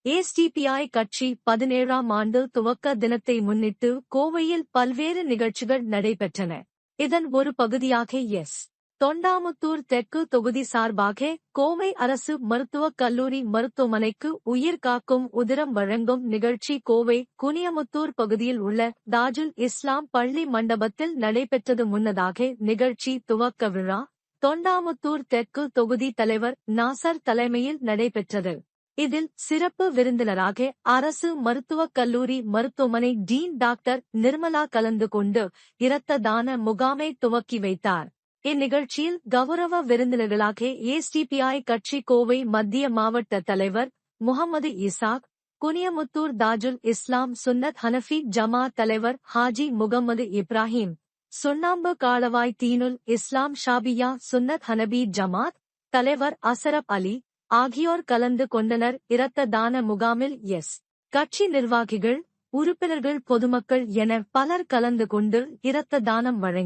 SDPI கட்சி 17ஆம் ஆண்டு துவக்க தினத்தை முன்னிட்டு கோவையில் பல்வேறு நிகழ்ச்சிகள் நடைபெற்றன. இதன் ஒரு பகுதியாக தொண்டாமுத்தூர் தெற்கு தொகுதி சார்பாக கோவை அரசு மருத்துவக் கல்லூரி மருத்துவமனைக்கு உயிர் காக்கும் உதிரம் வழங்கும் நிகழ்ச்சி கோவை குனியமுத்தூர் பகுதியில் உள்ள தாஜுல் இஸ்லாம் பள்ளி மண்டபத்தில் நடைபெற்றது. முன்னதாக நிகழ்ச்சி துவக்க விழா தொண்டாமுத்தூர் தெற்கு தொகுதி தலைவர் நாசர் தலைமையில் நடைபெற்றது. இதில் சிறப்பு விருந்தினராக அரசு மருத்துவக் கல்லூரி மருத்துவமனை டீன் டாக்டர் நிர்மலா கலந்து கொண்டு இரத்த தான முகாமை துவக்கி வைத்தார். இந்நிகழ்ச்சியில் கௌரவ விருந்தினர்களாக எஸ்டிபிஐ கட்சி கோவை மத்திய மாவட்ட தலைவர் முகமது இசாக், குனியமுத்தூர் தாஜுல் இஸ்லாம் சுன்னத் ஹனஃபி ஜமாத் தலைவர் ஹாஜி முகமது இப்ராஹிம், சுண்ணாம்பு காளவாய் தீனுல் இஸ்லாம் ஷாபியா சுன்னத் ஹனபி ஜமாத் தலைவர் அசரப் அலி ஆகியோர் கலந்து கொண்டனர். இரத்த தான முகாமில் கட்சி நிர்வாகிகள், உறுப்பினர்கள், பொதுமக்கள் என பலர் கலந்து கொண்டு இரத்த தானம் வழங்கினர்.